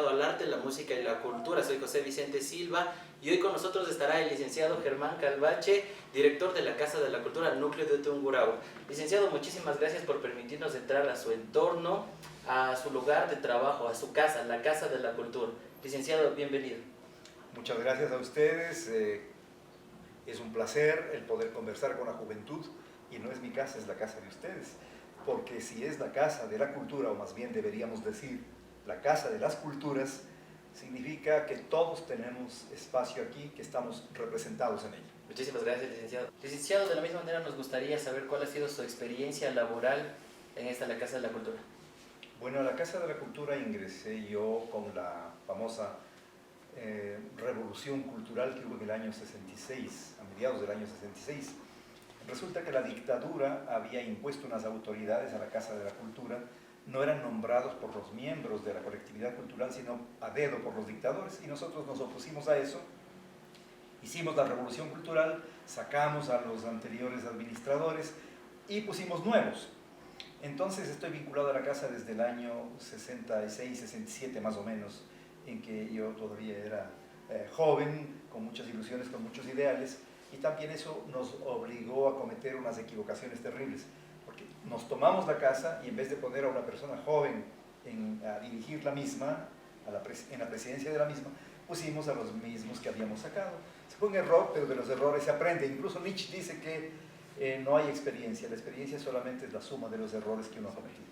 dedicado al arte, la música y la cultura. Soy José Vicente Silva y hoy con nosotros estará el licenciado Germán Calvache, director de la Casa de la Cultura Núcleo de Tungurahua. Licenciado, muchísimas gracias por permitirnos entrar a su entorno, a su lugar de trabajo, a su casa, la Casa de la Cultura. Licenciado, bienvenido. Muchas gracias a ustedes. Es un placer el poder conversar con la juventud y no es mi casa, es la casa de ustedes. Porque si es la casa de la cultura, o más bien deberíamos decir la casa de las culturas, significa que todos tenemos espacio aquí, que estamos representados en ella. Muchísimas gracias, licenciado. Licenciado, de la misma manera nos gustaría saber cuál ha sido su experiencia laboral en la Casa de la Cultura. Bueno, a la Casa de la Cultura ingresé yo con la famosa revolución cultural que hubo en el año 66, a mediados del año 66. Resulta que la dictadura había impuesto unas autoridades a la Casa de la Cultura, no eran nombrados por los miembros de la colectividad cultural, sino a dedo por los dictadores, y nosotros nos opusimos a eso. Hicimos la revolución cultural, sacamos a los anteriores administradores y pusimos nuevos. Entonces estoy vinculado a la casa desde el año 66, 67 más o menos, en que yo todavía era joven, con muchas ilusiones, con muchos ideales, y también eso nos obligó a cometer unas equivocaciones terribles, porque nos tomamos la casa y en vez de poner a una persona joven a dirigir la misma, en la presidencia de la misma, pusimos a los mismos que habíamos sacado. Fue un error, pero de los errores se aprende. Incluso Nietzsche dice que no hay experiencia, la experiencia solamente es la suma de los errores que uno ha cometido.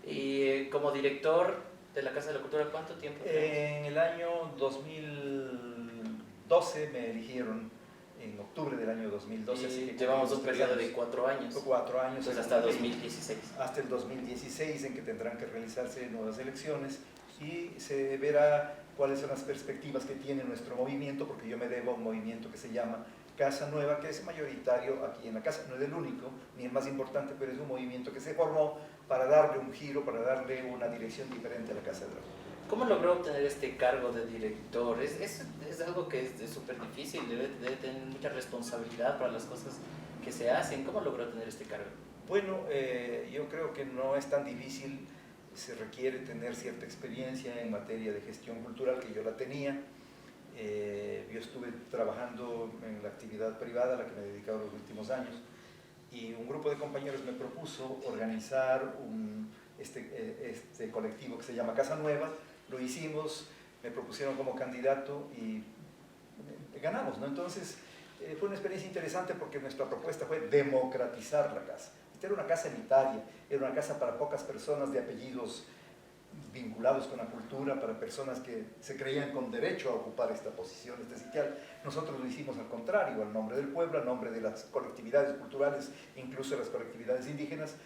Y como director de la Casa de la Cultura, ¿cuánto tiempo? En el año 2012 me eligieron, en octubre del año 2012. Y así que llevamos un periodo de 4 años. 4 años. Entonces hasta 2016. Hasta el 2016, en que tendrán que realizarse nuevas elecciones y se verá cuáles son las perspectivas que tiene nuestro movimiento, porque yo me debo a un movimiento que se llama Casa Nueva, que es mayoritario aquí en la casa, no es el único ni el más importante, pero es un movimiento que se formó para darle un giro, para darle una dirección diferente a la Casa de la Cultura. ¿Cómo logró obtener este cargo de director? Es algo que es súper difícil, debe tener mucha responsabilidad para las cosas que se hacen. ¿Cómo logró tener este cargo? Bueno, yo creo que no es tan difícil, se requiere tener cierta experiencia en materia de gestión cultural, que yo la tenía. Yo estuve trabajando en la actividad privada a la que me he dedicado los últimos años, y un grupo de compañeros me propuso organizar este colectivo que se llama Casa Nueva. Lo hicimos, me propusieron como candidato y ganamos, ¿no? Entonces fue una experiencia interesante porque nuestra propuesta fue democratizar la casa. Esta era una casa elitaria, era una casa para pocas personas de apellidos vinculados con la cultura, para personas que se creían con derecho a ocupar esta posición, este sitial. Nosotros lo hicimos al contrario, al nombre del pueblo, al nombre de las colectividades culturales, incluso las colectividades indígenas.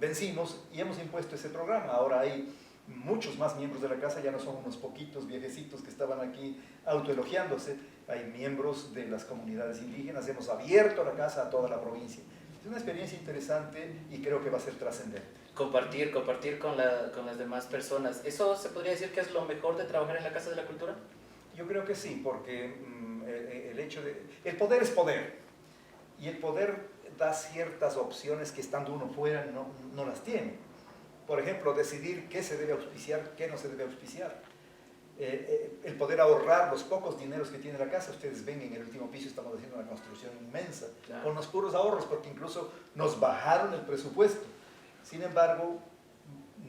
Vencimos y hemos impuesto ese programa. Ahora hay muchos más miembros de la casa, ya no son unos poquitos viejecitos que estaban aquí autoelogiándose, hay miembros de las comunidades indígenas, hemos abierto la casa a toda la provincia. Es una experiencia interesante y creo que va a ser trascendente. Compartir con las demás personas. ¿Eso se podría decir que es lo mejor de trabajar en la Casa de la Cultura? Yo creo que sí, porque el poder es poder, y el poder da ciertas opciones que estando uno fuera no las tiene. Por ejemplo, decidir qué se debe auspiciar, qué no se debe auspiciar. El poder ahorrar los pocos dineros que tiene la casa. Ustedes ven, en el último piso estamos haciendo una construcción inmensa, claro, con los puros ahorros, porque incluso nos bajaron el presupuesto. Sin embargo,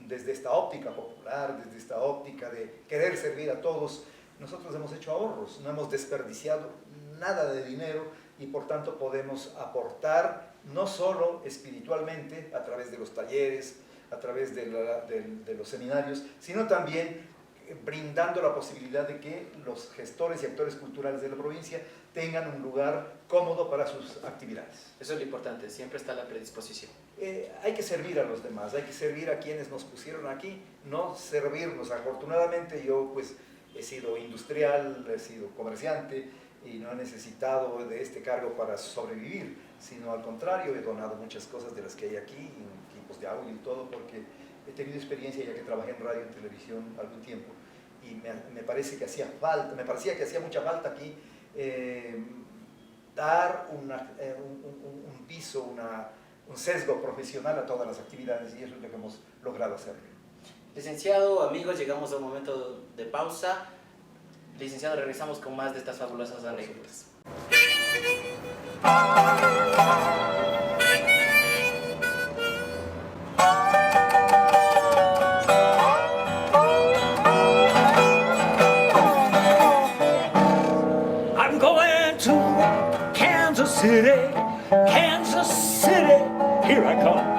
desde esta óptica popular, desde esta óptica de querer servir a todos, nosotros hemos hecho ahorros, no hemos desperdiciado nada de dinero, y por tanto podemos aportar no solo espiritualmente a través de los talleres, a través de los seminarios, sino también brindando la posibilidad de que los gestores y actores culturales de la provincia tengan un lugar cómodo para sus actividades. Eso es lo importante, siempre está la predisposición. Hay que servir a los demás, hay que servir a quienes nos pusieron aquí, no servirnos. Afortunadamente yo pues he sido industrial, he sido comerciante y no he necesitado de este cargo para sobrevivir, sino al contrario, he donado muchas cosas de las que hay aquí, equipos de audio y todo, porque he tenido experiencia ya que trabajé en radio y televisión algún tiempo, y me parece que hacía falta, me parecía que hacía mucha falta aquí dar un piso, un sesgo profesional a todas las actividades, y eso es lo que hemos logrado hacer. Licenciado, amigos, llegamos a un momento de pausa. Licenciado, regresamos con más de estas fabulosas anécdotas. I'm going to Kansas City, Kansas City, here I come.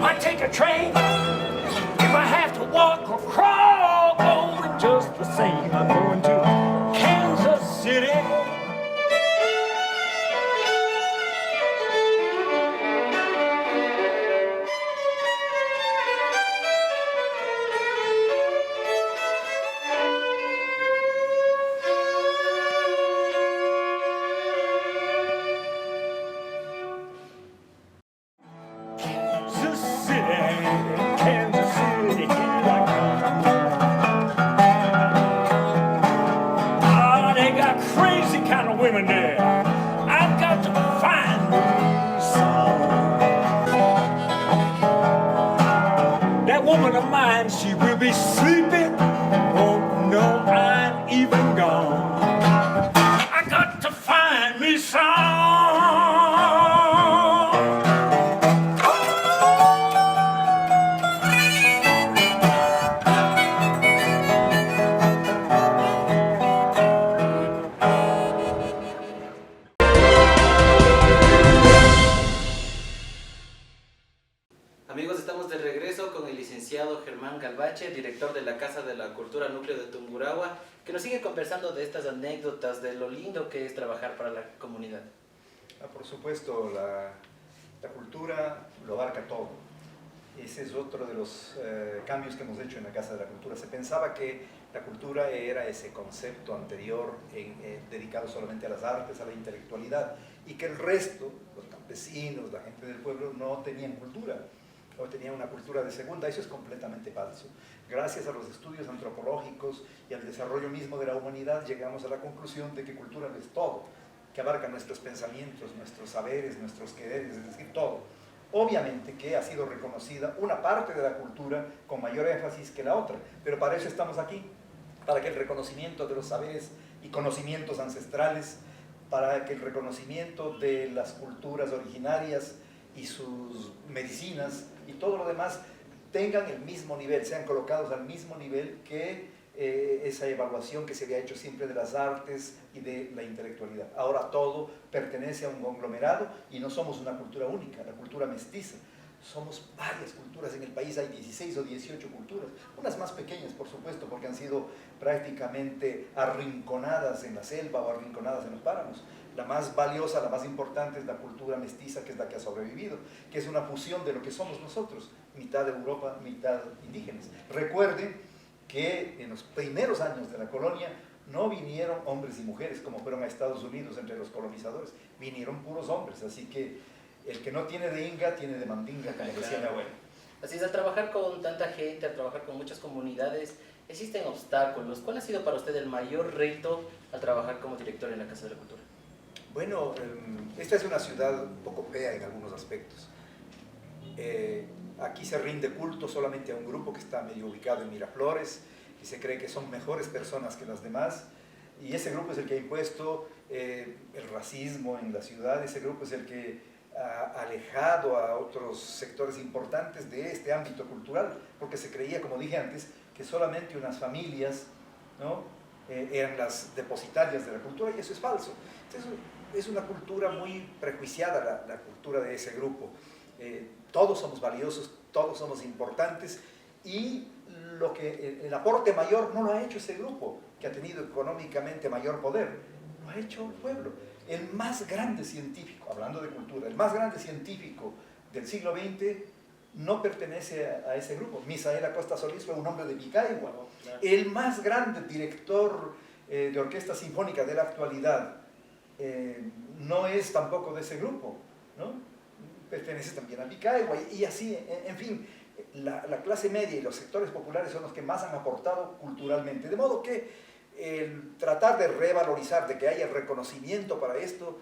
I take a train, if I have to walk or crawl, going just the same. I'm going to Kansas City. Kansas City, Kansas City, here I come. Ah, they got crazy kind of women there. I've got to find me some. That woman of mine, she will be sleeping, won't know I'm even gone. I got to find me some. Amigos, estamos de regreso con el licenciado Germán Calvache, director de la Casa de la Cultura Núcleo de Tungurahua, que nos sigue conversando de estas anécdotas, de lo lindo que es trabajar para la comunidad. Por supuesto, la cultura lo abarca todo. Ese es otro de los cambios que hemos hecho en la Casa de la Cultura. Se pensaba que la cultura era ese concepto anterior dedicado solamente a las artes, a la intelectualidad, y que el resto, los campesinos, la gente del pueblo, no tenían cultura, o tenían una cultura de segunda. Eso es completamente falso. Gracias a los estudios antropológicos y al desarrollo mismo de la humanidad, llegamos a la conclusión de que cultura es todo, que abarca nuestros pensamientos, nuestros saberes, nuestros quereres, es decir, todo. Obviamente que ha sido reconocida una parte de la cultura con mayor énfasis que la otra, pero para eso estamos aquí, para que el reconocimiento de los saberes y conocimientos ancestrales, para que el reconocimiento de las culturas originarias y sus medicinas y todo lo demás tengan el mismo nivel, sean colocados al mismo nivel que esa evaluación que se había hecho siempre de las artes y de la intelectualidad. Ahora todo pertenece a un conglomerado y no somos una cultura única, la cultura mestiza. Somos varias culturas en el país, hay 16 o 18 culturas, unas más pequeñas por supuesto porque han sido prácticamente arrinconadas en la selva o arrinconadas en los páramos. La más valiosa, la más importante es la cultura mestiza, que es la que ha sobrevivido, que es una fusión de lo que somos nosotros, mitad de Europa, mitad indígenas. Recuerden que en los primeros años de la colonia no vinieron hombres y mujeres como fueron a Estados Unidos entre los colonizadores, vinieron puros hombres, así que el que no tiene de inga, tiene de mandinga, como decía mi abuelo. Así es, al trabajar con tanta gente, al trabajar con muchas comunidades, existen obstáculos. ¿Cuál ha sido para usted el mayor reto al trabajar como director en la Casa de la Cultura? Bueno, esta es una ciudad un poco fea en algunos aspectos. Aquí se rinde culto solamente a un grupo que está medio ubicado en Miraflores y se cree que son mejores personas que las demás, y ese grupo es el que ha impuesto el racismo en la ciudad. Ese grupo es el que ha alejado a otros sectores importantes de este ámbito cultural, porque se creía, como dije antes, que solamente unas familias, ¿no?, eran las depositarias de la cultura, y eso es falso. Entonces, es una cultura muy prejuiciada, la cultura de ese grupo. Todos somos valiosos, todos somos importantes, y el aporte mayor no lo ha hecho ese grupo, que ha tenido económicamente mayor poder, lo ha hecho el pueblo. El más grande científico, hablando de cultura, el más grande científico del siglo XX no pertenece a ese grupo. Misael Acosta Solís fue un hombre de Picahua. El más grande director de orquesta sinfónica de la actualidad no es tampoco de ese grupo, ¿no? Pertenece también a Picahua, y así, en fin, la clase media y los sectores populares son los que más han aportado culturalmente, de modo que el tratar de revalorizar, de que haya reconocimiento para esto,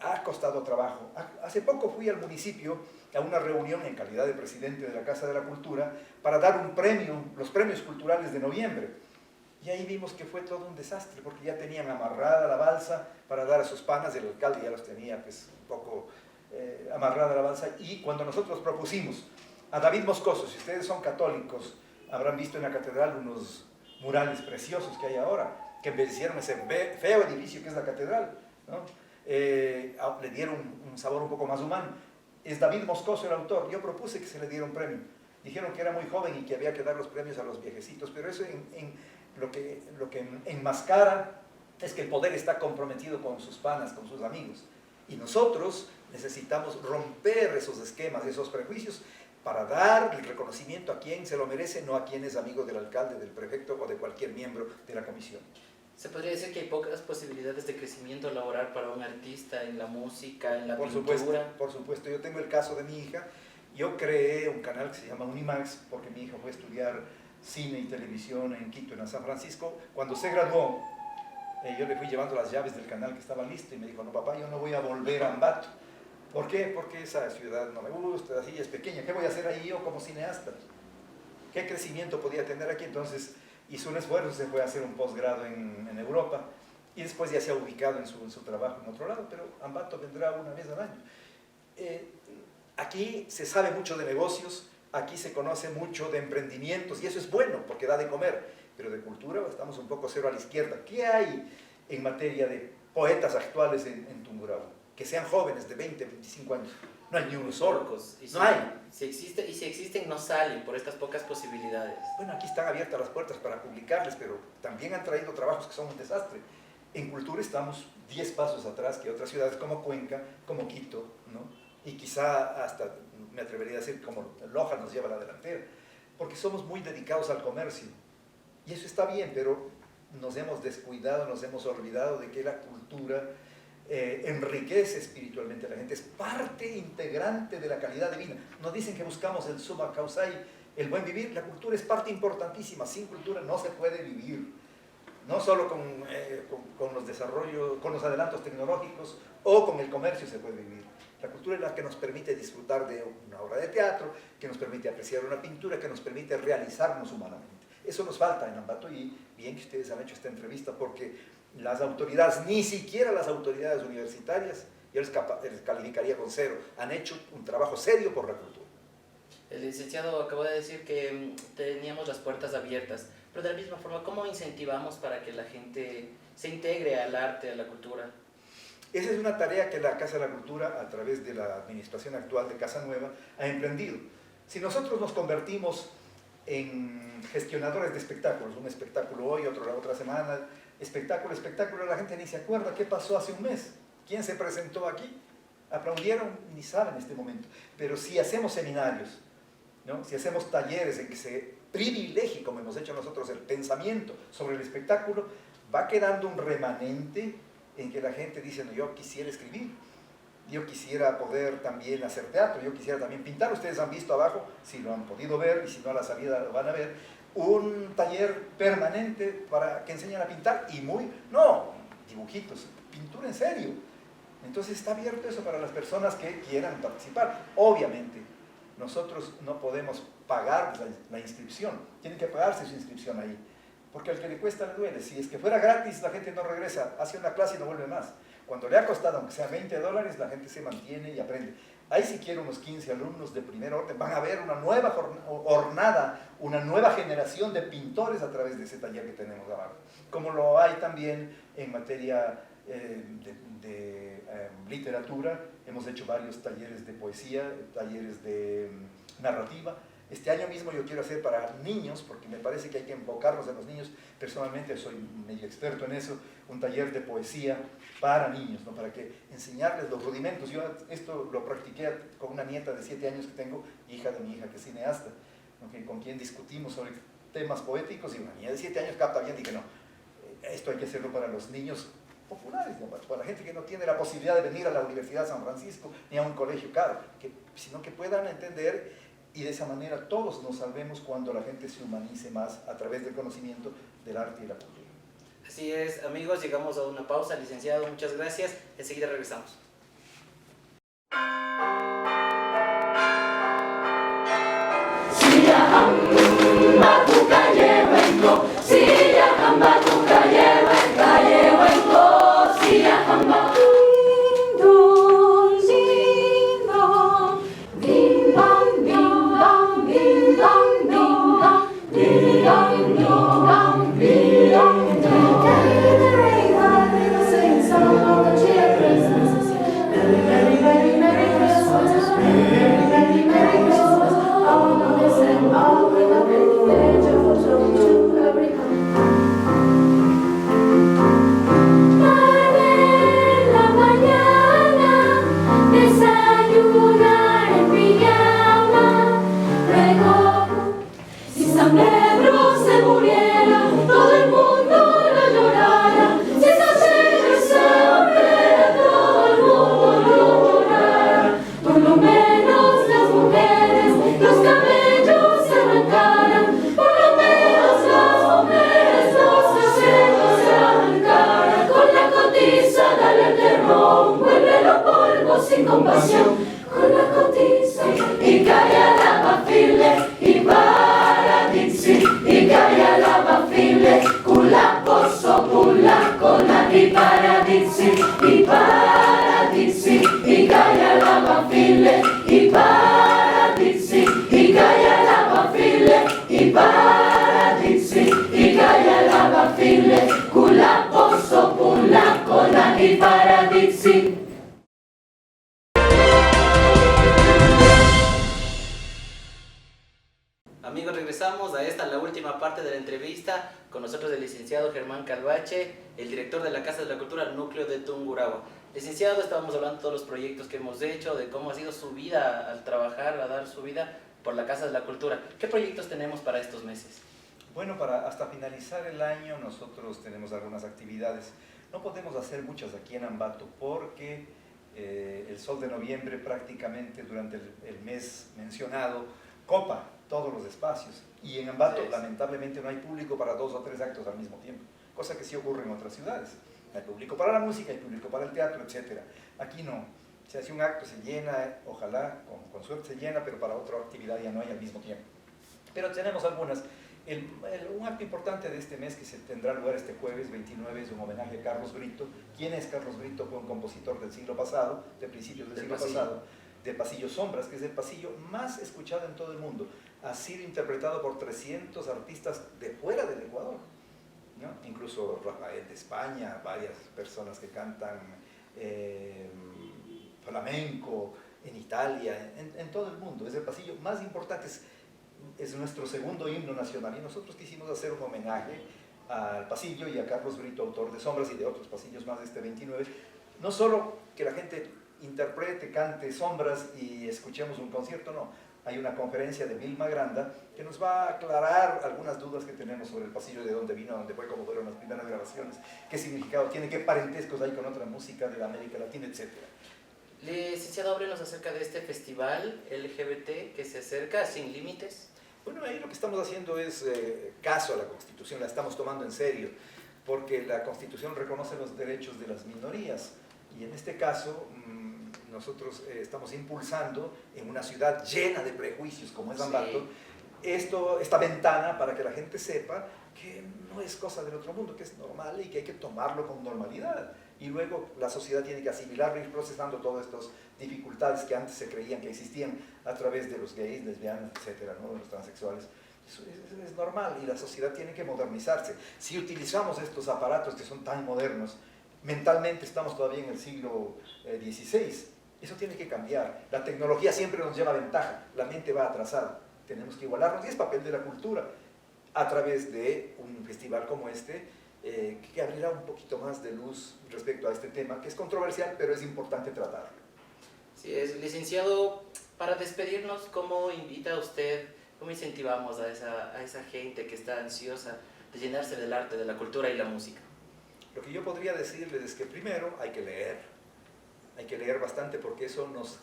ha costado trabajo. Hace poco fui al municipio a una reunión en calidad de presidente de la Casa de la Cultura para dar un premio, los premios culturales de noviembre. Y ahí vimos que fue todo un desastre, porque ya tenían amarrada la balsa para dar a sus panas, el alcalde ya los tenía pues, un poco amarrada la balsa, y cuando nosotros propusimos a David Moscoso, si ustedes son católicos, habrán visto en la catedral unos murales preciosos que hay ahora, que embellecieron ese feo edificio que es la catedral, ¿no? Le dieron un sabor un poco más humano. Es David Moscoso el autor. Yo propuse que se le diera un premio. Dijeron que era muy joven y que había que dar los premios a los viejecitos, pero eso lo que enmascara es que el poder está comprometido con sus panas, con sus amigos. Y nosotros necesitamos romper esos esquemas, esos prejuicios, para dar el reconocimiento a quien se lo merece, no a quien es amigo del alcalde, del prefecto o de cualquier miembro de la comisión. Se podría decir que hay pocas posibilidades de crecimiento laboral para un artista en la música, en la pintura. Por supuesto, yo tengo el caso de mi hija. Yo creé un canal que se llama Unimax porque mi hija fue a estudiar cine y televisión en Quito, en San Francisco. Cuando se graduó, yo le fui llevando las llaves del canal que estaba listo y me dijo, no papá, yo no voy a volver a Ambato. ¿Por qué? Porque esa ciudad no me gusta, así es pequeña. ¿Qué voy a hacer ahí yo como cineasta? ¿Qué crecimiento podía tener aquí? Entonces hizo un esfuerzo, se fue a hacer un posgrado en Europa y después ya se ha ubicado en su trabajo en otro lado, pero Ambato vendrá una vez al año. Aquí se sabe mucho de negocios, aquí se conoce mucho de emprendimientos y eso es bueno porque da de comer, pero de cultura estamos un poco cero a la izquierda. ¿Qué hay en materia de poetas actuales en Tungurahua? Que sean jóvenes de 20, 25 años. No hay ni uno solo. No hay. Si existen, no salen por estas pocas posibilidades. Bueno, aquí están abiertas las puertas para publicarles, pero también han traído trabajos que son un desastre. En cultura estamos 10 pasos atrás que otras ciudades como Cuenca, como Quito, ¿no? Y quizá hasta, me atrevería a decir, como Loja nos lleva a la delantera, porque somos muy dedicados al comercio. Y eso está bien, pero nos hemos descuidado, nos hemos olvidado de que la cultura enriquece espiritualmente a la gente, es parte integrante de la calidad de vida. Nos dicen que buscamos el summa causai, el buen vivir. La cultura es parte importantísima. Sin cultura no se puede vivir, no solo con los desarrollos, con los adelantos tecnológicos o con el comercio se puede vivir. La cultura es la que nos permite disfrutar de una obra de teatro, que nos permite apreciar una pintura, que nos permite realizarnos humanamente. Eso nos falta en Ambato y bien que ustedes han hecho esta entrevista porque las autoridades, ni siquiera las autoridades universitarias, yo les calificaría con 0, han hecho un trabajo serio por la cultura. El licenciado acabó de decir que teníamos las puertas abiertas, pero de la misma forma, ¿cómo incentivamos para que la gente se integre al arte, a la cultura? Esa es una tarea que la Casa de la Cultura, a través de la administración actual de Casa Nueva, ha emprendido. Si nosotros nos convertimos en gestionadores de espectáculos, un espectáculo hoy, otro la otra semana, espectáculo, la gente ni se acuerda qué pasó hace un mes, quién se presentó aquí, aplaudieron, ni saben en este momento. Pero si hacemos seminarios, ¿no? Si hacemos talleres en que se privilegie, como hemos hecho nosotros, el pensamiento sobre el espectáculo, va quedando un remanente en que la gente dice, no, yo quisiera escribir, yo quisiera poder también hacer teatro, yo quisiera también pintar. Ustedes han visto abajo, si lo han podido ver y si no a la salida lo van a ver, un taller permanente para que enseñen a pintar y no dibujitos, pintura en serio. Entonces está abierto eso para las personas que quieran participar. Obviamente, nosotros no podemos pagar la inscripción, tienen que pagarse su inscripción ahí, porque al que le cuesta le duele. Si es que fuera gratis, la gente no regresa, hace una clase y no vuelve más. Cuando le ha costado, aunque sea $20, la gente se mantiene y aprende. Ahí si quiero unos 15 alumnos de primer orden, van a ver una nueva jornada, una nueva generación de pintores a través de ese taller que tenemos abajo. Como lo hay también en materia de literatura, hemos hecho varios talleres de poesía, talleres de narrativa. Este año mismo yo quiero hacer para niños, porque me parece que hay que enfocarnos en los niños. Personalmente soy medio experto en eso, un taller de poesía para niños, ¿no? Para que enseñarles los rudimentos. Yo esto lo practiqué con una nieta de 7 años que tengo, hija de mi hija que es cineasta, ¿no? Con quien discutimos sobre temas poéticos, y una niña de 7 años capta bien. Dije, no, esto hay que hacerlo para los niños populares, ¿no? Para la gente que no tiene la posibilidad de venir a la Universidad de San Francisco ni a un colegio caro, sino que puedan entender. Y de esa manera todos nos salvemos cuando la gente se humanice más a través del conocimiento del arte y la cultura. Así es, amigos, llegamos a una pausa. Licenciado, muchas gracias. Enseguida regresamos. Amigos, regresamos a esta, la última parte de la entrevista. Con nosotros el licenciado Germán Calvache, el director de la Casa de la Cultura Núcleo de Tungurahua. Licenciado, estábamos hablando de todos los proyectos que hemos hecho, de cómo ha sido su vida al trabajar, a dar su vida por la Casa de la Cultura. ¿Qué proyectos tenemos para estos meses? Bueno, hasta finalizar el año nosotros tenemos algunas actividades. No podemos hacer muchas aquí en Ambato porque el sol de noviembre prácticamente durante el mes mencionado copa todos los espacios. Y en Ambato lamentablemente no hay público para 2 o 3 actos al mismo tiempo, cosa que sí ocurre en otras ciudades. Hay público para la música, hay público para el teatro, etc. Aquí no. Se hace un acto, se llena, ojalá, con suerte se llena, pero para otra actividad ya no hay al mismo tiempo. Pero tenemos algunas. Un acto importante de este mes que se tendrá lugar este jueves 29 es un homenaje a Carlos Brito. ¿Quién es Carlos Brito? Fue un compositor del siglo pasado, de principios del siglo pasado, del pasillo Sombras, que es el pasillo más escuchado en todo el mundo. Ha sido interpretado por 300 artistas de fuera del Ecuador, ¿no? Incluso Rafael de España, varias personas que cantan flamenco en Italia, en todo el mundo. Es el pasillo más importante, es nuestro segundo himno nacional, y nosotros quisimos hacer un homenaje al pasillo y a Carlos Brito, autor de Sombras y de otros pasillos más de este 29. No solo que la gente interprete, cante Sombras y escuchemos un concierto, no. Hay una conferencia de Vilma Granda que nos va a aclarar algunas dudas que tenemos sobre el pasillo, de dónde vino, dónde fue, cómo fueron las primeras grabaciones, qué significado tiene, qué parentescos hay con otra música de la América Latina, etc. Licenciado, háblenos acerca de este festival LGBT que se acerca, Sin Límites. Bueno, ahí lo que estamos haciendo es caso a la Constitución, la estamos tomando en serio, porque la Constitución reconoce los derechos de las minorías, y en este caso nosotros estamos impulsando en una ciudad llena de prejuicios como es Ambato, esta ventana para que la gente sepa que no es cosa del otro mundo, que es normal y que hay que tomarlo con normalidad. Y luego la sociedad tiene que asimilarlo, ir procesando todas estas dificultades que antes se creían que existían a través de los gays, lesbianas, etcétera, ¿no? De los transexuales. Eso es normal y la sociedad tiene que modernizarse. Si utilizamos estos aparatos que son tan modernos, mentalmente estamos todavía en el siglo XVI, eso tiene que cambiar. La tecnología siempre nos lleva ventaja, la mente va atrasada. Tenemos que igualarnos y es papel de la cultura a través de un festival como este, que abrirá un poquito más de luz respecto a este tema, que es controversial, pero es importante tratarlo. Sí, licenciado, para despedirnos, ¿cómo invita usted, cómo incentivamos a esa gente que está ansiosa de llenarse del arte, de la cultura y la música? Lo que yo podría decirles es que primero hay que leer bastante, porque eso nos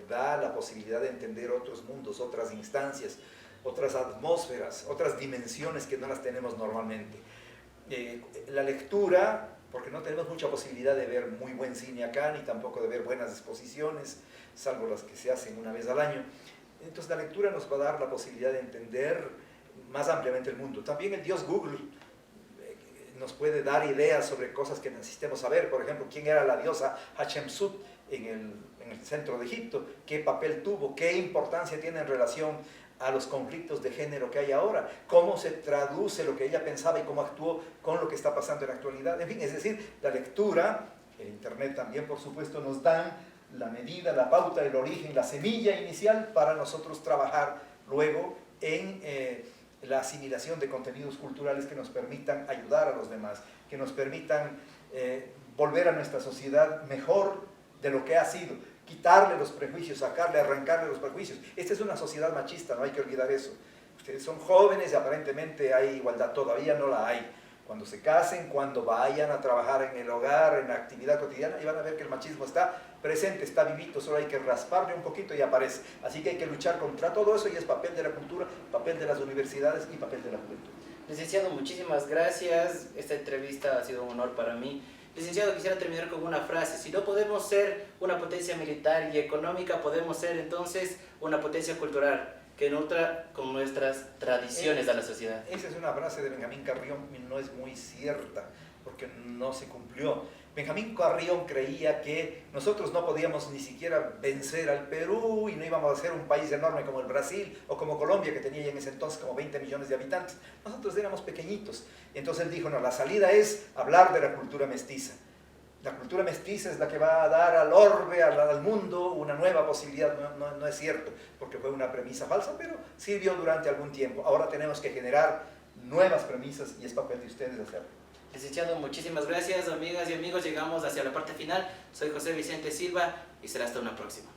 da la posibilidad de entender otros mundos, otras instancias, otras atmósferas, otras dimensiones que no las tenemos normalmente. La lectura, porque no tenemos mucha posibilidad de ver muy buen cine acá, ni tampoco de ver buenas exposiciones, salvo las que se hacen una vez al año. Entonces la lectura nos va a dar la posibilidad de entender más ampliamente el mundo. También el dios Google nos puede dar ideas sobre cosas que necesitemos saber. Por ejemplo, quién era la diosa Hatshepsut en el centro de Egipto, qué papel tuvo, qué importancia tiene en relación a los conflictos de género que hay ahora, cómo se traduce lo que ella pensaba y cómo actuó con lo que está pasando en la actualidad. En fin, es decir, la lectura, el internet también por supuesto nos dan la medida, la pauta, el origen, la semilla inicial para nosotros trabajar luego en la asimilación de contenidos culturales que nos permitan ayudar a los demás, que nos permitan volver a nuestra sociedad mejor de lo que ha sido, quitarle los prejuicios, arrancarle los prejuicios. Esta es una sociedad machista, no hay que olvidar eso. Ustedes son jóvenes y aparentemente hay igualdad, todavía no la hay. Cuando se casen, cuando vayan a trabajar en el hogar, en la actividad cotidiana, y van a ver que el machismo está presente, está vivito, solo hay que rasparle un poquito y aparece. Así que hay que luchar contra todo eso y es papel de la cultura, papel de las universidades y papel de la juventud. Licenciado, muchísimas gracias. Esta entrevista ha sido un honor para mí. Licenciado, quisiera terminar con una frase. Si no podemos ser una potencia militar y económica, podemos ser entonces una potencia cultural que nutra con nuestras tradiciones a la sociedad. Esa es una frase de Benjamín Carrión y no es muy cierta porque no se cumplió. Benjamín Carrión creía que nosotros no podíamos ni siquiera vencer al Perú y no íbamos a ser un país enorme como el Brasil o como Colombia, que tenía ya en ese entonces como 20 millones de habitantes. Nosotros éramos pequeñitos. Y entonces él dijo, no, la salida es hablar de la cultura mestiza. La cultura mestiza es la que va a dar al orbe, al mundo, una nueva posibilidad. No es cierto, porque fue una premisa falsa, pero sirvió durante algún tiempo. Ahora tenemos que generar nuevas premisas y es papel de ustedes hacerlo. Licenciado, muchísimas gracias, amigas y amigos. Llegamos hacia la parte final. Soy José Vicente Silva y será hasta una próxima.